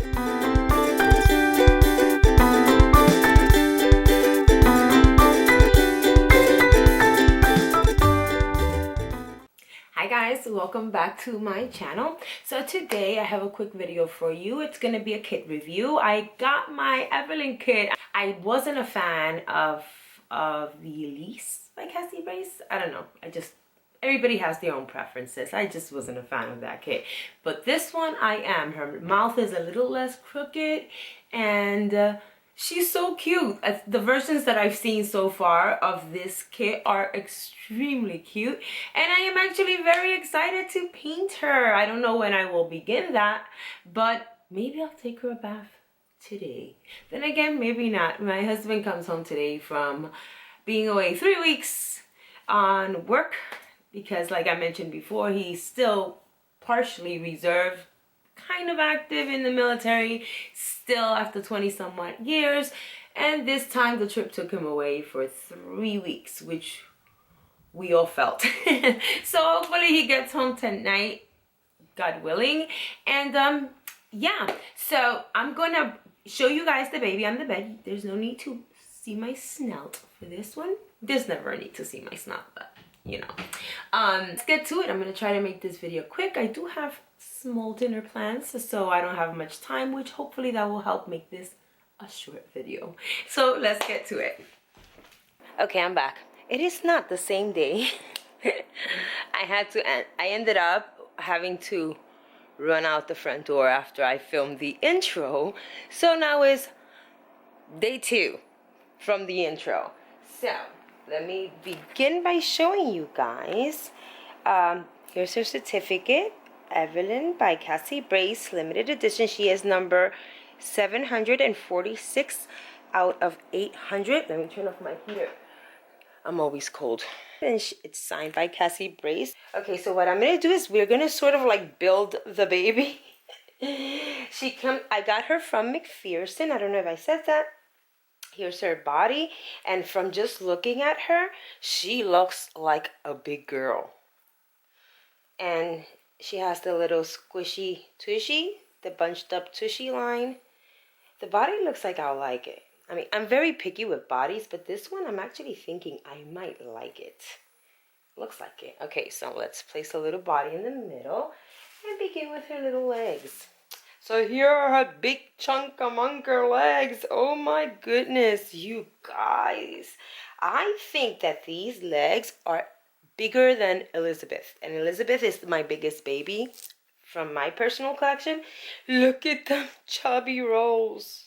Hi guys, welcome back to my channel. So today I have a quick video for you. It's gonna be a kit review. I got my Evelyn kit. I wasn't a fan of the Elise by Cassie Brace. I don't know, everybody has their own preferences. I just wasn't a fan of that kit, but this one I am. Her mouth is a little less crooked, and she's so cute. The versions that I've seen so far of this kit are extremely cute, and I am actually very excited to paint her. I don't know when I will begin that, but maybe I'll take her a bath today. Then again, maybe not. My husband comes home today from being away 3 weeks on work because, like I mentioned before, he's still partially reserve, kind of active in the military still after 20 somewhat years, and this time the trip took him away for 3 weeks, which we all felt. So hopefully he gets home tonight, God willing. And yeah, so I'm gonna show you guys the baby on the bed. There's no need to see my snout for this one. There's never a need to see my snout, but you know. Let's get to it. I'm gonna try to make this video quick. I do have small dinner plans, so I don't have much time, which hopefully that will help make this a short video. So let's get to it. Okay, I'm back. It is not the same day. I ended up having to run out the front door after I filmed the intro, so now is day 2 from the intro. So let me begin by showing you guys. Here's her certificate, Evelyn by Cassie Brace, limited edition. She is number 746 out of 800. Let me turn off my heater. I'm always cold. And it's signed by Cassie Brace. Okay, so what I'm gonna do is we're gonna sort of like build the baby. I got her from McPherson. I don't know if I said that. Here's her body, and from just looking at her, she looks like a big girl. And she has the little squishy tushy, the bunched up tushy line. The body looks like I'll like it. I mean, I'm very picky with bodies, but this one I'm actually thinking I might like it. Looks like it. Okay, so let's place a little body in the middle and begin with her little legs. So here are her big chunk among her legs. Oh my goodness, you guys. I think that these legs are bigger than Elizabeth. And Elizabeth is my biggest baby from my personal collection. Look at them chubby rolls.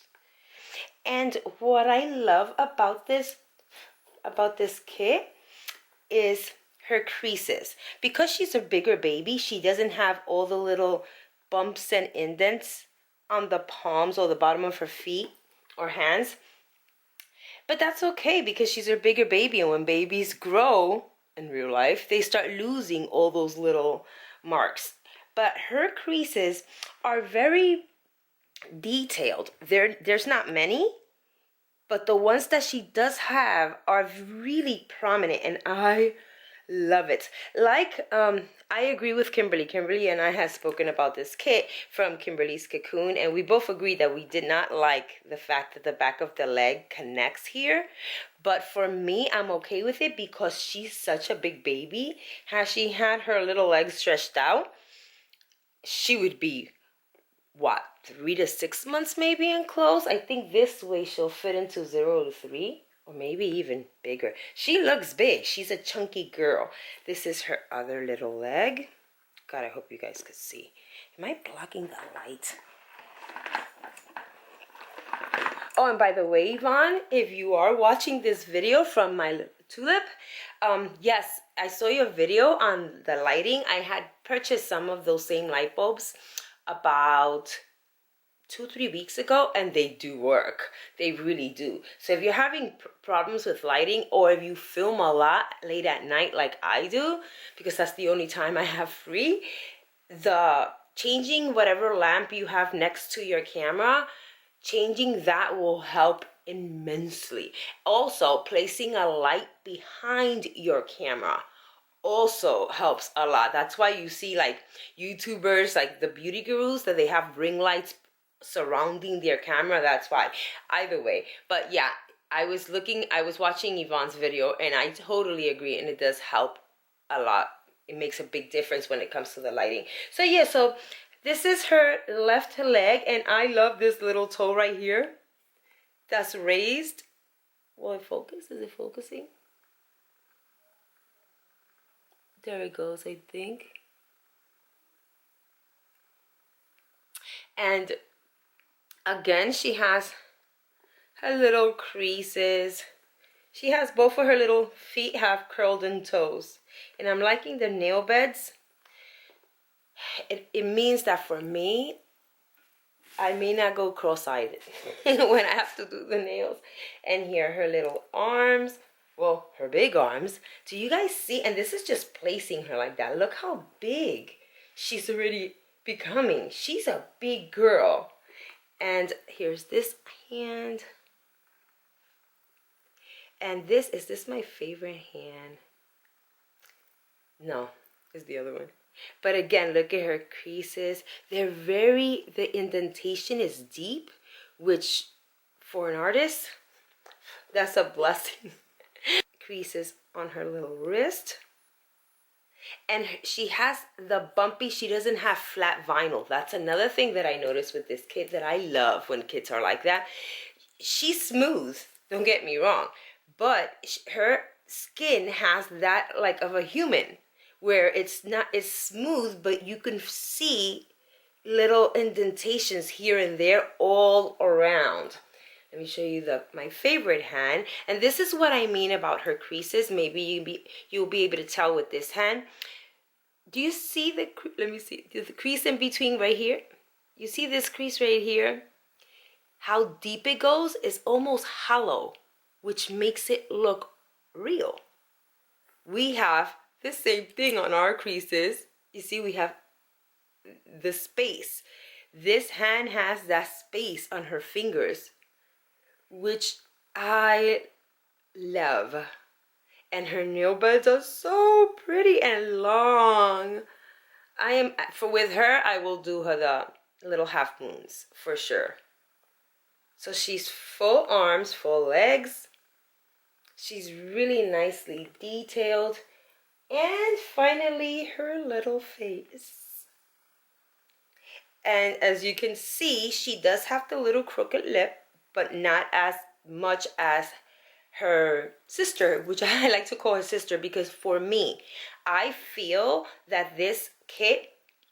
And what I love about this kit is her creases. Because she's a bigger baby, she doesn't have all the little bumps and indents on the palms or the bottom of her feet or hands. But that's okay because she's a bigger baby, and when babies grow in real life, they start losing all those little marks. But her creases are very detailed. There's not many, but the ones that she does have are really prominent, and I love it. Like, I agree with Kimberly. Kimberly and I have spoken about this kit from Kimberly's Cocoon, and we both agreed that we did not like the fact that the back of the leg connects here. But for me, I'm okay with it because she's such a big baby. Had she had her little legs stretched out, she would be, what, 3 to 6 months maybe in clothes? I think this way she'll fit into 0 to 3. Or maybe even bigger. She looks big. She's a chunky girl. This is her other little leg. God, I hope you guys could see. Am I blocking the light? Oh, and by the way, Yvonne, if you are watching this video from my little tulip, yes, I saw your video on the lighting. I had purchased some of those same light bulbs about 2-3 weeks ago, and they do work. They really do. So if you're having problems with lighting, or if you film a lot late at night like I do, because that's the only time I have free, the changing whatever lamp you have next to your camera, changing that will help immensely. Also, placing a light behind your camera also helps a lot. That's why you see like YouTubers, like the beauty gurus, that they have ring lights surrounding their camera, that's why. Either way, but yeah, I was watching Yvonne's video, and I totally agree, and it does help a lot. It makes a big difference when it comes to the lighting. So yeah, so this is her left leg, and I love this little toe right here that's raised. Will it focus? Is it focusing? There it goes, I think. And again, she has her little creases. She has both of her little feet have curled in toes. And I'm liking the nail beds. It means that for me, I may not go cross-eyed when I have to do the nails. And here, her little arms. Well, her big arms. Do you guys see? And this is just placing her like that. Look how big she's already becoming. She's a big girl. And here's this hand. And this, is this my favorite hand? No, it's the other one. But again, look at her creases. The indentation is deep, which for an artist, that's a blessing. Creases on her little wrist. And she has the bumpy, she doesn't have flat vinyl. That's another thing that I noticed with this kid that I love when kids are like that. She's smooth, don't get me wrong, but her skin has that like of a human, where it's smooth, but you can see little indentations here and there all around. Let me show you my favorite hand. And this is what I mean about her creases. Maybe you'll be able to tell with this hand. Do you see let me see, the crease in between right here? You see this crease right here? How deep it goes is almost hollow, which makes it look real. We have the same thing on our creases. You see, we have the space. This hand has that space on her fingers, which I love. And her nail beds are so pretty and long. With her, I will do her the little half moons for sure. So she's full arms, full legs. She's really nicely detailed. And finally, her little face. And as you can see, she does have the little crooked lip, but not as much as her sister, which I like to call her sister, because for me, I feel that this kid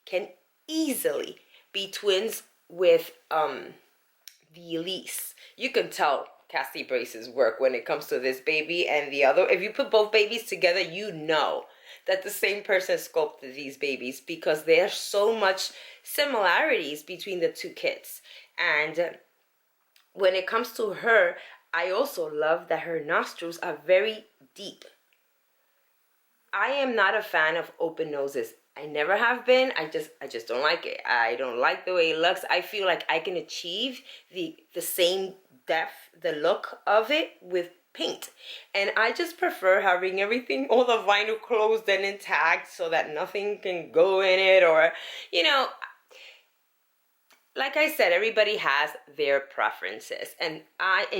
can easily be twins with the Elise. You can tell Cassie Brace's work when it comes to this baby and the other. If you put both babies together, you know that the same person sculpted these babies, because there's so much similarities between the two kids. And when it comes to her, I also love that her nostrils are very deep. I am not a fan of open noses. I never have been. I just don't like it. I don't like the way it looks. I feel like I can achieve the same depth, the look of it with paint. And I just prefer having everything, all the vinyl closed and intact, so that nothing can go in it, or, you know, like I said, everybody has their preferences, and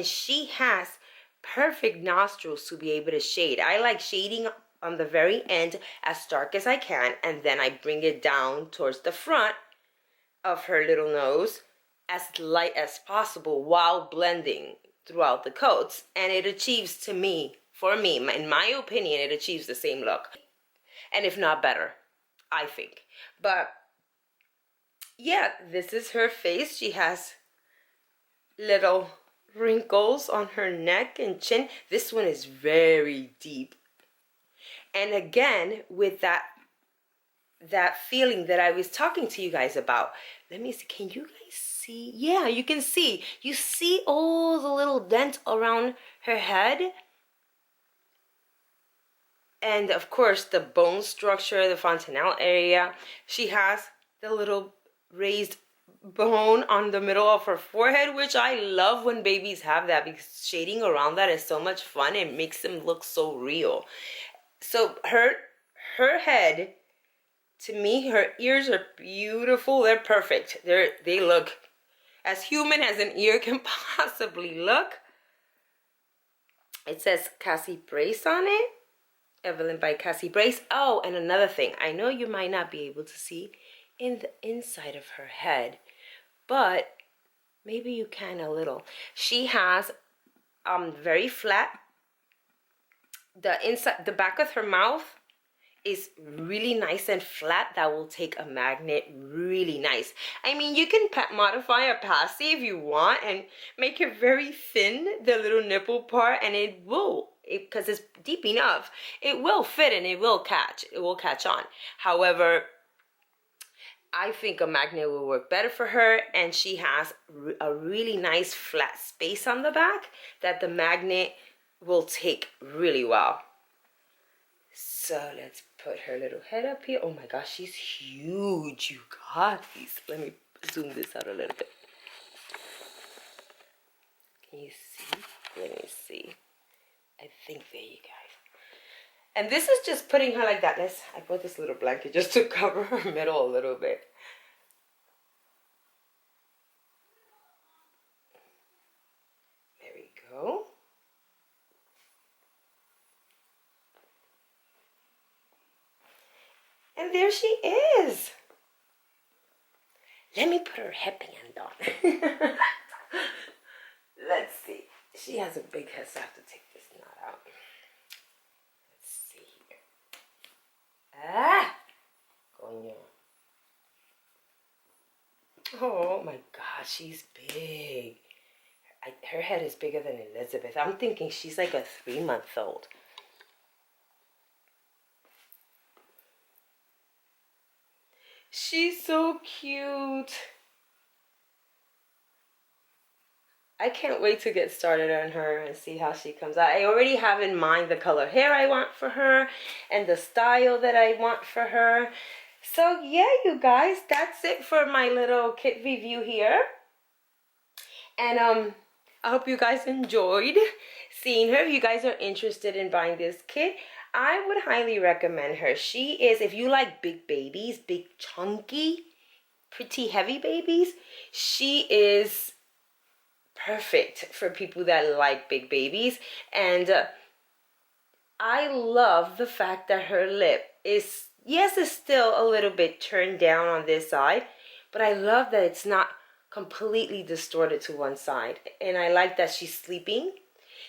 she has perfect nostrils to be able to shade. I like shading on the very end as dark as I can, and then I bring it down towards the front of her little nose as light as possible while blending throughout the coats, and it achieves, for me, in my opinion, it achieves the same look, and if not better, I think. But yeah, this is her face. She has little wrinkles on her neck and chin. This one is very deep. And again, with that feeling that I was talking to you guys about. Let me see. Can you guys see? Yeah, you can see. You see all the little dents around her head? And of course, the bone structure, the fontanelle area. She has the little raised bone on the middle of her forehead, which I love when babies have that, because shading around that is so much fun. It makes them look so real. So her head, to me, her ears are beautiful. They're perfect. They look as human as an ear can possibly look. It says Cassie Brace on it. Evelyn by Cassie Brace. Oh, and another thing. I know you might not be able to see in the inside of her head, but maybe you can a little. She has very flat. The back of her mouth is really nice and flat. That will take a magnet really nice. I mean, you can modify a passy if you want and make it very thin, the little nipple part, and it will, because it's deep enough, it will fit and it will catch on. However, I think a magnet will work better for her, and she has a really nice flat space on the back that the magnet will take really well. So let's put her little head up here. Oh my gosh, she's huge, you guys. Let me zoom this out a little bit. Can you see? Let me see. I think there you guys. And this is just putting her like that. I put this little blanket just to cover her middle a little bit. There we go. And there she is. Let me put her headband on. Let's see. She has a big head, so I have to take this knot out. Let's see here. Ah! Coño. Oh my God, she's big. Her head is bigger than Elizabeth. I'm thinking she's like a 3-month-old. She's so cute. I can't wait to get started on her and see how she comes out. I already have in mind the color hair I want for her and the style that I want for her. So yeah, you guys, that's it for my little kit review here. And I hope you guys enjoyed seeing her. If you guys are interested in buying this kit, I would highly recommend her. She is, if you like big babies, big chunky, pretty heavy babies, she is perfect for people that like big babies. And I love the fact that her lip is, yes, it's still a little bit turned down on this side, but I love that it's not completely distorted to one side. And I like that she's sleeping.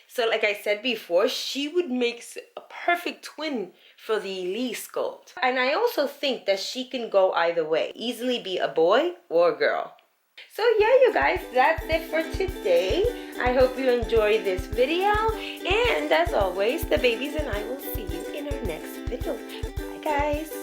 So like I said before, she would make a perfect twin for the Lee sculpt. And I also think that she can go either way. Easily be a boy or a girl. So yeah, you guys, that's it for today. I hope you enjoyed this video. And as always, the babies and I will see you in our next video. Bye guys.